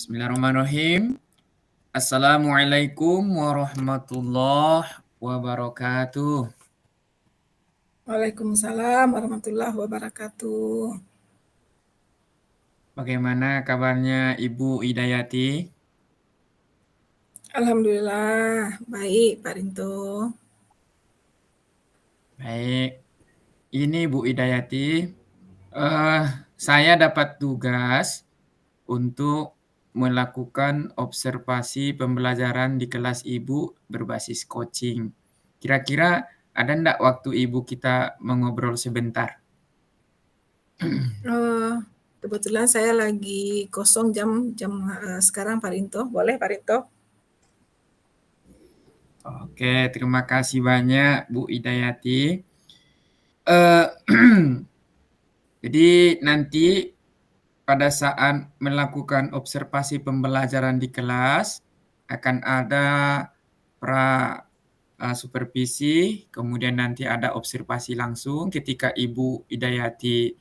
Bismillahirrahmanirrahim. Assalamualaikum warahmatullahi wabarakatuh. Waalaikumsalam warahmatullahi wabarakatuh. Bagaimana kabarnya Ibu Hidayati? Alhamdulillah, baik Pak Rinto. Baik, ini Bu Hidayati, saya dapat tugas untuk melakukan observasi pembelajaran di kelas Ibu berbasis coaching. Kira-kira ada ndak waktu Ibu kita mengobrol sebentar? Kebetulan saya lagi kosong jam sekarang Pak Rinto. Boleh Pak Rinto? Oke, terima kasih banyak Bu Hidayati. Eh, jadi nanti pada saat melakukan observasi pembelajaran di kelas akan ada pra supervisi, kemudian nanti ada observasi langsung ketika Ibu Hidayati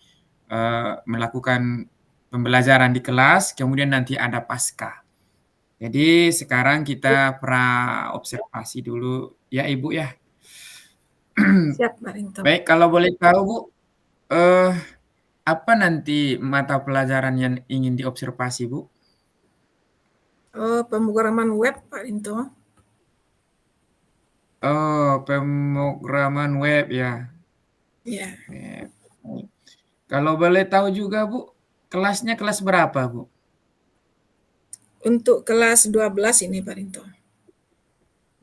melakukan pembelajaran di kelas, kemudian nanti ada pasca. Jadi sekarang kita pra observasi dulu ya Ibu ya. Siap Pak Rinto. Baik, kalau boleh tahu Bu, eh, apa nanti mata pelajaran yang ingin diobservasi Bu? Pemrograman web Pak Rinto. Oh, pemrograman web ya. Ya, Web. Kalau boleh tahu juga Bu, kelasnya kelas berapa Bu? untuk kelas 12 ini Pak Rinto.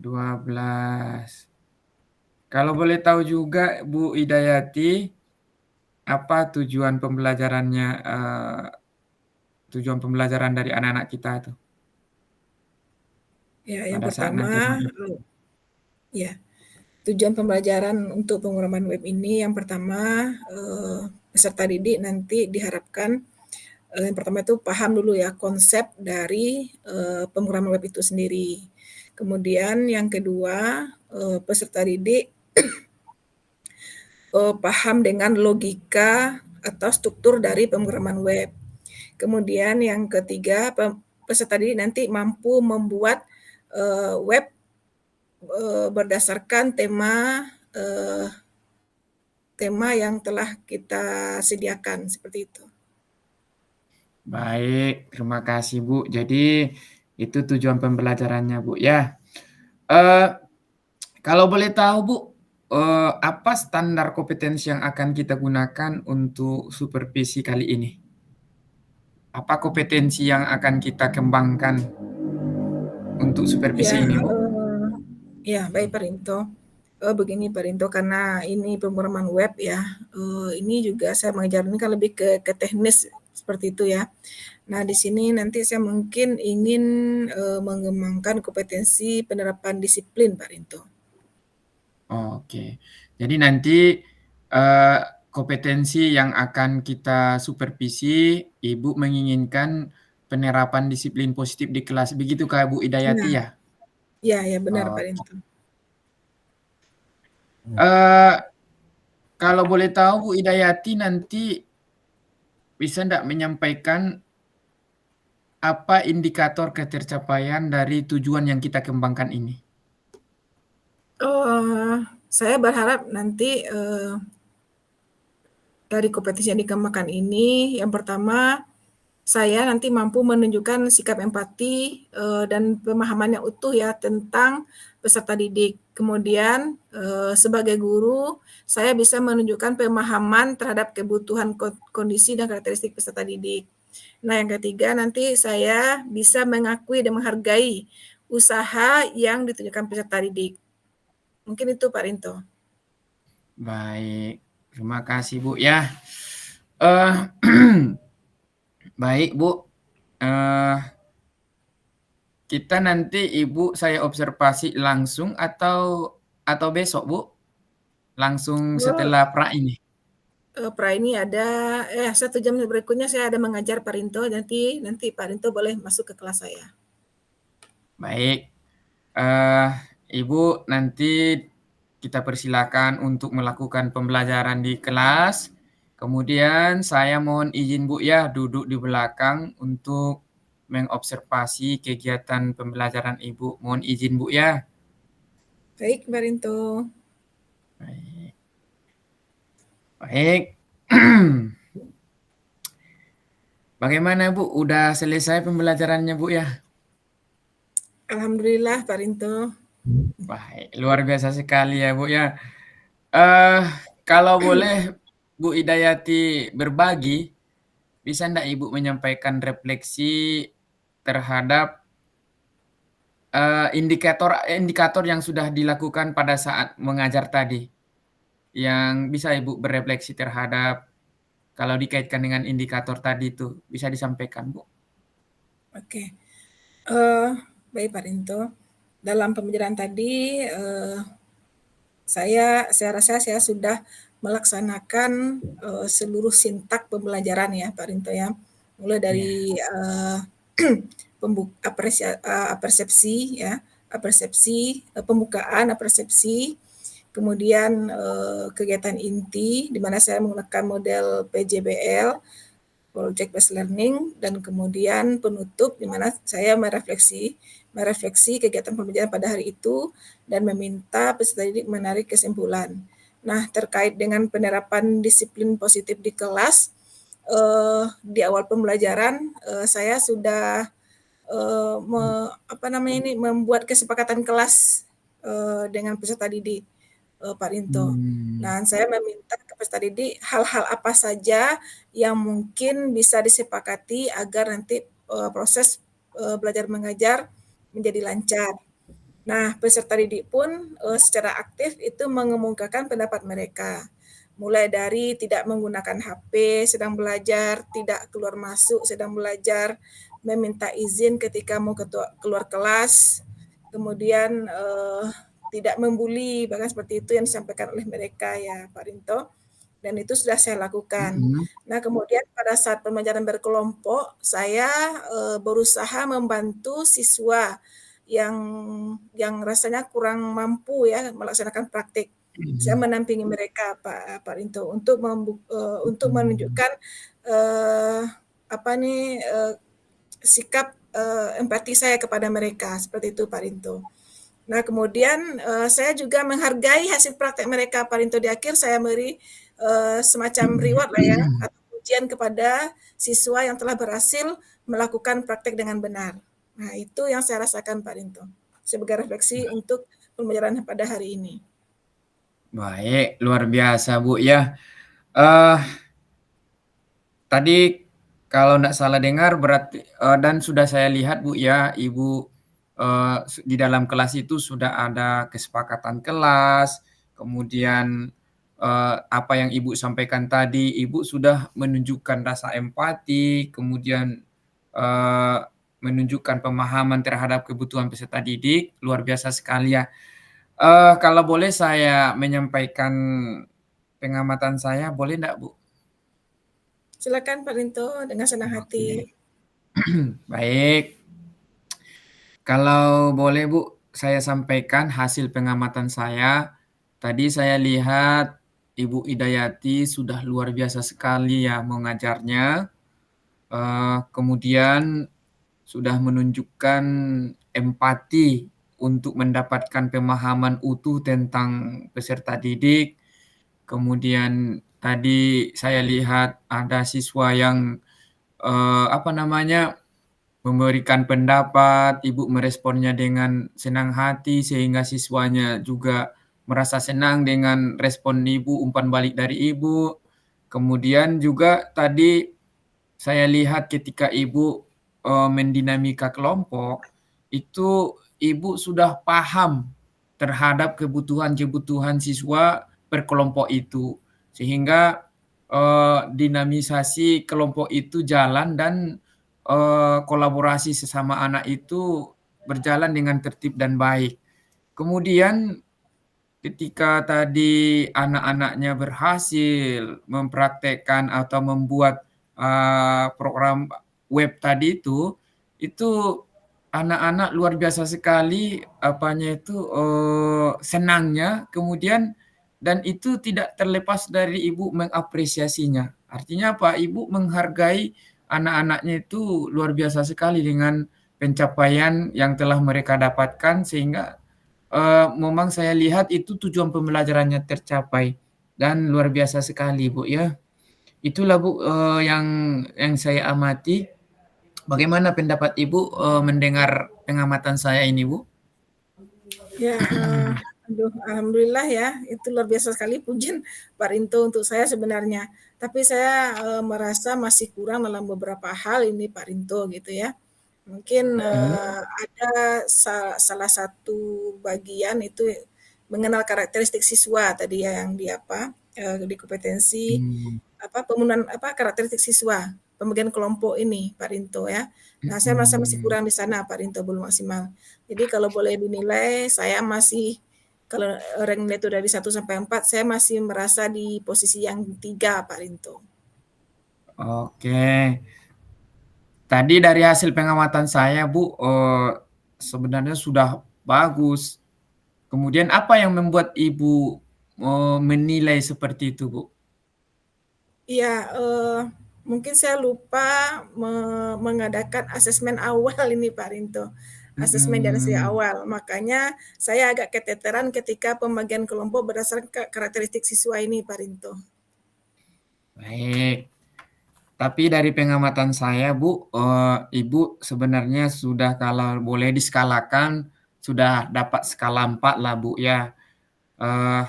12. Kalau boleh tahu juga Bu Hidayati, apa tujuan pembelajarannya, tujuan pembelajaran dari anak-anak kita tuh Ya, yang pada saat nanti pertama, ya, tujuan pembelajaran untuk pemrograman web ini yang pertama peserta didik nanti diharapkan yang pertama itu paham dulu ya konsep dari pemrograman web itu sendiri. Kemudian yang kedua peserta didik paham dengan logika atau struktur dari pemrograman web. Kemudian yang ketiga peserta didik nanti mampu membuat web berdasarkan tema yang telah kita sediakan seperti itu. baik, terima kasih Bu. Jadi itu tujuan pembelajarannya Bu ya. Eh, Kalau boleh tahu Bu, apa standar kompetensi yang akan kita gunakan untuk supervisi kali ini? Apa kompetensi yang akan kita kembangkan untuk supervisi Ya, ini Bu? ya baik Pak Rinto. Begini Pak Rinto, karena ini pemrograman web ya, ini juga saya mengajar ini kan lebih ke teknis seperti itu ya. Nah di sini nanti saya mungkin ingin mengembangkan kompetensi penerapan disiplin Pak Rinto. Oke. Jadi nanti, eee, kompetensi yang akan kita supervisi, Ibu menginginkan penerapan disiplin positif di kelas, begitukah Bu Hidayati Nah, ya? ya ya benar Pak Oh, Rinto. eee, kalau boleh tahu Bu Hidayati nanti bisa ndak menyampaikan apa indikator ketercapaian dari tujuan yang kita kembangkan ini? Saya berharap nanti dari kompetisi yang dikembangkan ini, yang pertama saya nanti mampu menunjukkan sikap empati dan pemahaman yang utuh ya tentang peserta didik. Kemudian sebagai guru, saya bisa menunjukkan pemahaman terhadap kebutuhan kondisi dan karakteristik peserta didik. Nah, yang ketiga nanti saya bisa mengakui dan menghargai usaha yang ditunjukkan peserta didik. Mungkin itu Pak Rinto. Baik, terima kasih Bu ya. Eee, baik Bu, eee kita nanti Ibu saya observasi langsung atau besok, Bu? Langsung Oh, setelah pra ini? pra ini ada 1 jam berikutnya saya ada mengajar Pak Rinto, nanti Pak Rinto boleh masuk ke kelas saya. Baik, eee, Ibu nanti kita persilakan untuk melakukan pembelajaran di kelas, kemudian saya mohon izin Bu ya duduk di belakang untuk mengobservasi kegiatan pembelajaran Ibu. Mohon izin Bu ya. Baik, Pak Rinto. Baik. Baik. Bagaimana Bu? Udah selesai pembelajarannya Bu ya? Alhamdulillah, Pak Rinto. Baik, luar biasa sekali ya Bu ya. Eh, kalau boleh Bu Idayati berbagi, bisa enggak Ibu menyampaikan refleksi terhadap indikator yang sudah dilakukan pada saat mengajar tadi? Yang bisa Ibu berefleksi terhadap kalau dikaitkan dengan indikator tadi itu, bisa disampaikan Bu? Oke. Eh, Baik, Pak Rinto. Dalam pembelajaran tadi, saya rasa saya sudah melaksanakan seluruh sintak pembelajaran ya, Pak Rinto ya. Mulai Iya. dari persepsi ya, pembukaan, persepsi, kemudian kegiatan inti di mana saya menggunakan model PJBL, Project Based Learning, dan kemudian penutup di mana saya merefleksi kegiatan pembelajaran pada hari itu dan meminta peserta didik menarik kesimpulan. Nah, terkait dengan penerapan disiplin positif di kelas, di awal pembelajaran saya sudah membuat kesepakatan kelas dengan peserta didik, Pak Rinto. Hmm. Nah, saya meminta ke peserta didik hal-hal apa saja yang mungkin bisa disepakati agar nanti proses belajar mengajar menjadi lancar. Nah, peserta didik pun secara aktif itu mengemukakan pendapat mereka. Mulai dari tidak menggunakan HP sedang belajar, tidak keluar masuk sedang belajar, meminta izin ketika mau keluar kelas, kemudian tidak membuli, bahkan seperti itu yang disampaikan oleh mereka ya Pak Rinto. Dan itu sudah saya lakukan. Mhm. Nah, kemudian pada saat pembelajaran berkelompok, saya berusaha membantu siswa yang rasanya kurang mampu ya melaksanakan praktik. Saya Mhm. menampingi mereka Pak Rinto untuk Mhm. menunjukkan sikap empati saya kepada mereka seperti itu Pak Rinto. Nah, kemudian saya juga menghargai hasil praktek mereka Pak Rinto. Di akhir saya beri semacam reward lah ya atau pujian kepada siswa yang telah berhasil melakukan praktek dengan benar. Nah, itu yang saya rasakan Pak Rinto sebagai refleksi untuk pembelajaran pada hari ini. Baik, luar biasa Bu ya. Eh, Tadi kalau nggak salah dengar berarti dan sudah saya lihat Bu ya, Ibu di dalam kelas itu sudah ada kesepakatan kelas, kemudian apa yang Ibu sampaikan tadi, Ibu sudah menunjukkan rasa empati, kemudian eee, menunjukkan pemahaman terhadap kebutuhan peserta didik, luar biasa sekali ya. Kalau boleh saya menyampaikan pengamatan saya, boleh nggak Bu? Silakan Pak Rinto dengan senang hati. Oke. Baik, kalau boleh Bu, saya sampaikan hasil pengamatan saya. Tadi saya lihat Ibu Idayati sudah luar biasa sekali ya mengajarnya, kemudian sudah menunjukkan empati untuk mendapatkan pemahaman utuh tentang peserta didik. Kemudian tadi saya lihat ada siswa yang, apa namanya, memberikan pendapat, Ibu meresponnya dengan senang hati sehingga siswanya juga merasa senang dengan respon Ibu, umpan balik dari Ibu. Kemudian juga tadi saya lihat ketika Ibu, mendinamika kelompok, itu Ibu sudah paham terhadap kebutuhan-kebutuhan siswa berkelompok itu. Sehingga, dinamisasi kelompok itu jalan dan kolaborasi sesama anak itu berjalan dengan tertib dan baik. Kemudian ketika tadi anak-anaknya berhasil mempraktekkan atau membuat, program web tadi itu anak-anak luar biasa sekali senangnya kemudian dan itu tidak terlepas dari Ibu mengapresiasinya. Artinya apa? Ibu menghargai anak-anaknya itu luar biasa sekali dengan pencapaian yang telah mereka dapatkan sehingga, memang saya lihat itu tujuan pembelajarannya tercapai dan luar biasa sekali, Bu, ya. Itulah, Bu, yang saya amati. Bagaimana pendapat Ibu, mendengar pengamatan saya ini, Bu? Ya, aduh, alhamdulillah ya, itu luar biasa sekali pujian Pak Rinto untuk saya sebenarnya. Tapi saya, merasa masih kurang dalam beberapa hal ini Pak Rinto gitu ya. Mungkin, Mhm, ada salah satu bagian itu mengenal karakteristik siswa tadi ya yang di apa, di kompetensi mmm, apa, pemenuhan apa, karakteristik siswa, pembagian kelompok ini Pak Rinto ya. Nah, saya merasa masih mhm. kurang di sana Pak Rinto, belum maksimal. Jadi kalau boleh dinilai, saya masih kalau rank nilai itu dari 1 sampai 4, saya masih merasa di posisi yang 3 Pak Rinto. Oke. Tadi dari hasil pengamatan saya, Bu, sebenarnya sudah bagus. Kemudian apa yang membuat Ibu, menilai seperti itu, Bu? Iya, mungkin saya lupa mengadakan asesmen awal ini Pak Rinto, asesmen dari sejak Mhm, awal. Makanya saya agak keteteran ketika pembagian kelompok berdasarkan karakteristik siswa ini Pak Rinto. baik. Tapi dari pengamatan saya, Bu, Ibu sebenarnya sudah kalau boleh diskalakan, sudah dapat skala 4 lah, Bu, ya,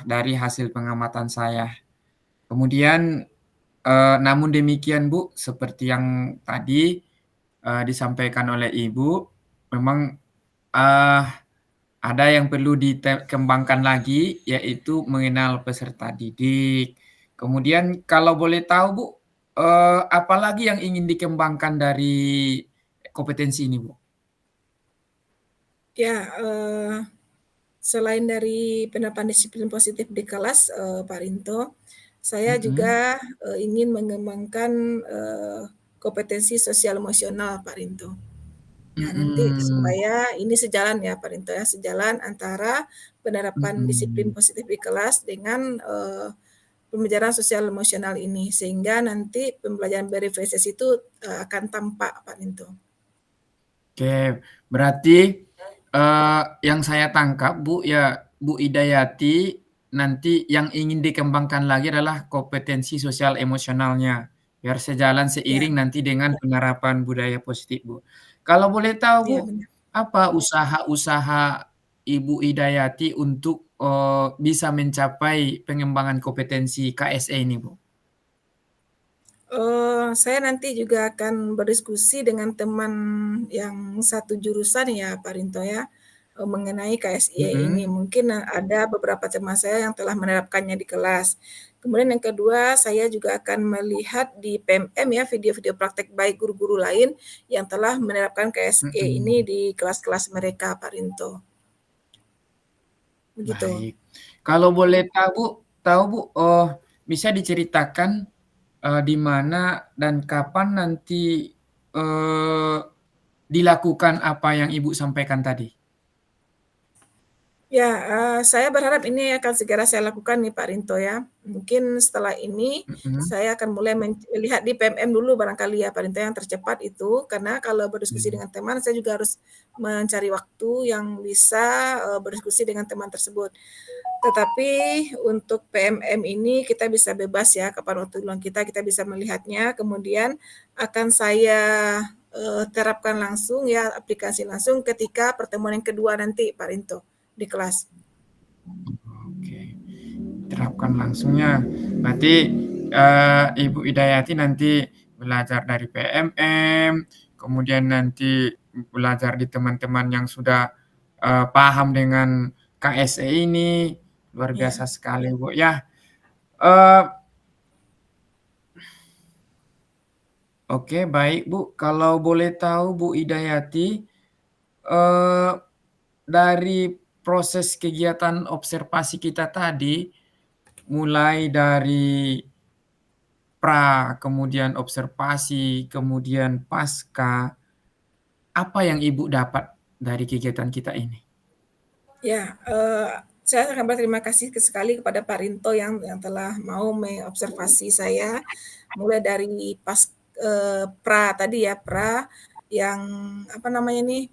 dari hasil pengamatan saya. Kemudian, namun demikian, Bu, seperti yang tadi, disampaikan oleh Ibu, memang, eee, ada yang perlu dikembangkan lagi, yaitu mengenal peserta didik. Kemudian kalau boleh tahu, Bu, apalagi yang ingin dikembangkan dari kompetensi ini, Bu? Ya, selain dari penerapan disiplin positif di kelas, Pak Rinto, saya Mhm, juga, ingin mengembangkan, kompetensi sosial emosional Pak Rinto. Nah, nanti mhm, supaya ini sejalan ya Pak Rinto ya, sejalan antara penerapan disiplin mhm. positif di kelas dengan, pembelajaran sosial emosional ini, sehingga nanti pembelajaran berefleksi itu, akan tampak Pak Rinto. Oke, berarti, yang saya tangkap, Bu, ya Bu Idayati nanti yang ingin dikembangkan lagi adalah kompetensi sosial emosionalnya, biar sejalan Ya, seiring nanti dengan penerapan budaya positif, Bu. Kalau boleh tahu, Bu, iya benar. apa usaha-usaha Ibu Idayati untuk, bisa mencapai pengembangan kompetensi KSE ini, Bu? Saya nanti juga akan berdiskusi dengan teman yang satu jurusan ya Pak Rinto ya, mengenai KSI ini. Mhm, Mungkin ada beberapa teman saya yang telah menerapkannya di kelas. Kemudian yang kedua, saya juga akan melihat di PMM ya, video-video praktek baik guru-guru lain yang telah menerapkan KSE ini mhm. di kelas-kelas mereka Pak Rinto, begitu. Baik. Kalau boleh tahu, Bu, bisa diceritakan, di mana dan kapan nanti, eee, dilakukan apa yang Ibu sampaikan tadi? Ya, saya berharap ini akan segera saya lakukan nih Pak Rinto ya. Mungkin setelah ini Mhm, saya akan mulai melihat di PMM dulu barangkali ya Pak Rinto yang tercepat itu, karena kalau berdiskusi mhm. dengan teman saya juga harus mencari waktu yang bisa, berdiskusi dengan teman tersebut. Tetapi untuk PMM ini kita bisa bebas ya, kapan waktu luang kita bisa melihatnya, kemudian akan saya, terapkan langsung ya, aplikasi langsung ketika pertemuan yang kedua nanti Pak Rinto, di kelas. Oke, terapkan langsungnya. Berarti, Ibu Idayati nanti belajar dari PMM, kemudian nanti belajar di teman-teman yang sudah, paham dengan KSE ini, luar Ya. biasa sekali, Bu, ya. Eee, oke baik, Bu, kalau boleh tahu Bu Idayati, eee, dari proses kegiatan observasi kita tadi, mulai dari kemudian observasi, kemudian pasca, apa yang Ibu dapat dari kegiatan kita ini? Ya, saya akan berterima kasih sekali kepada Pak Rinto yang telah mau mengobservasi saya, mulai dari pasca pra tadi ya, pra yang apa namanya nih,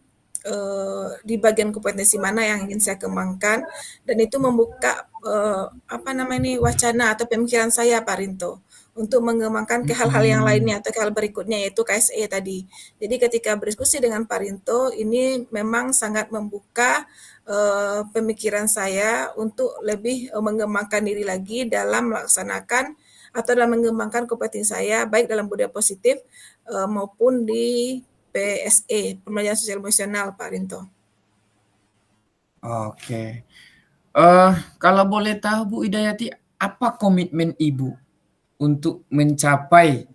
di bagian kompetensi mana yang ingin saya kembangkan dan itu membuka, apa namanya nih, wacana atau pemikiran saya Pak Rinto, untuk mengembangkan ke hal-hal yang Mhm. lainnya atau ke hal berikutnya yaitu KSE tadi. Jadi ketika berdiskusi dengan Pak Rinto ini memang sangat membuka, pemikiran saya untuk lebih, mengembangkan diri lagi dalam melaksanakan atau dalam mengembangkan kompetensi saya baik dalam budaya positif, maupun di PSE, pembelajaran sosial emosional, Pak Rinto. Oke. Kalau boleh tahu Bu Idayati, apa komitmen Ibu untuk mencapai,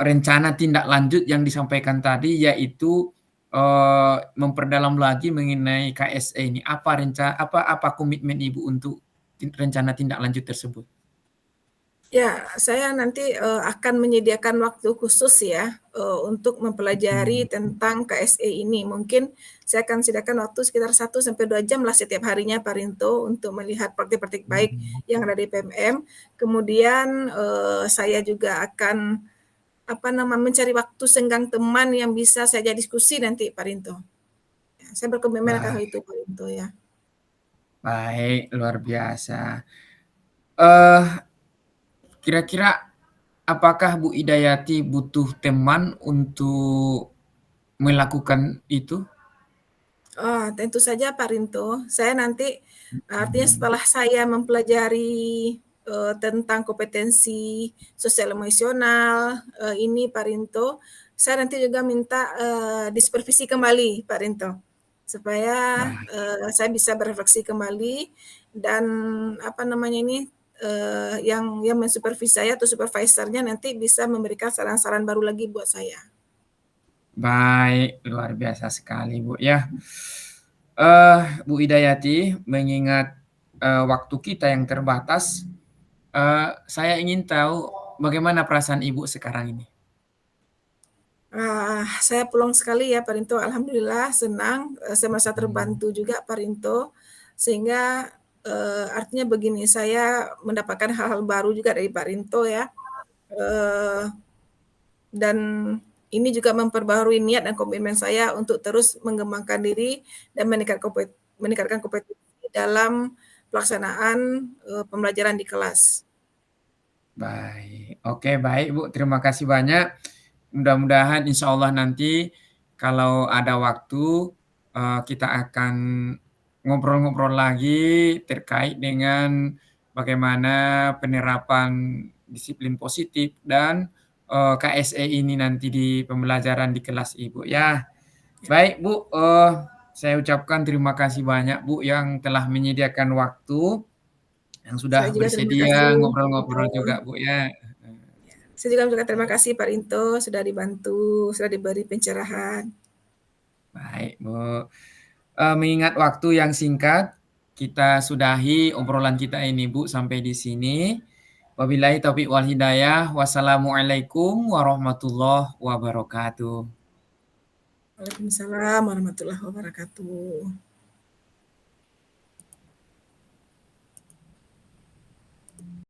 rencana tindak lanjut yang disampaikan tadi, yaitu, memperdalam lagi mengenai KSE ini? Apa komitmen Ibu untuk rencana tindak lanjut tersebut? Ya, saya nanti, akan menyediakan waktu khusus ya, untuk mempelajari Mhm. tentang KSE ini. Mungkin saya akan sediakan waktu sekitar 1 sampai 2 jam lah setiap harinya Pak Rinto untuk melihat praktik-praktik baik Mhm. yang ada di PMM. Kemudian, saya juga akan, apa nama, mencari waktu senggang teman yang bisa saya ajak diskusi nanti Pak Rinto. Ya, saya berkomitmen akan hal Baik itu Pak Rinto ya. baik, luar biasa. Eh, Kira-kira apakah Bu Idayati butuh teman untuk melakukan itu? Oh, tentu saja Pak Rinto. Saya nanti artinya Mhm. setelah saya mempelajari, tentang kompetensi sosial emosional, ini Pak Rinto, saya nanti juga minta, disupervisi kembali Pak Rinto, supaya, Baik saya bisa berefleksi kembali dan apa namanya ini, yang mensupervisi saya atau supervisornya nanti bisa memberikan saran-saran baru lagi buat saya. baik, luar biasa sekali, Bu, ya. Bu Idayati, mengingat, waktu kita yang terbatas, saya ingin tahu bagaimana perasaan Ibu sekarang ini? Saya pulang sekali ya Pak Rinto, alhamdulillah senang, saya merasa Mhm. terbantu juga Pak Rinto, sehingga, artinya begini, saya mendapatkan hal-hal baru juga dari Pak Rinto ya, eee, dan ini juga memperbaharui niat dan komitmen saya untuk terus mengembangkan diri dan meningkatkan kompetensi dalam pelaksanaan, pembelajaran di kelas. Baik. Oke, baik, Bu, terima kasih banyak. Mudah-mudahan insya Allah nanti kalau ada waktu, kita akan ngobrol-ngobrol lagi terkait dengan bagaimana penerapan disiplin positif dan, KSE ini nanti di pembelajaran di kelas Ibu ya. Ya, Baik Bu, saya ucapkan terima kasih banyak Bu yang telah menyediakan waktu, yang sudah saya juga terima kasih bersedia Pak Rinto. ngobrol-ngobrol juga Bu ya. Saya juga mengucapkan terima kasih Pak Rinto, sudah dibantu, sudah diberi pencerahan. Baik Bu. Mengingat waktu yang singkat, kita sudahi obrolan kita ini Bu sampai di sini. Wabillahi taufiq wal hidayah. Wassalamualaikum warahmatullahi wabarakatuh. Waalaikumsalam warahmatullahi wabarakatuh.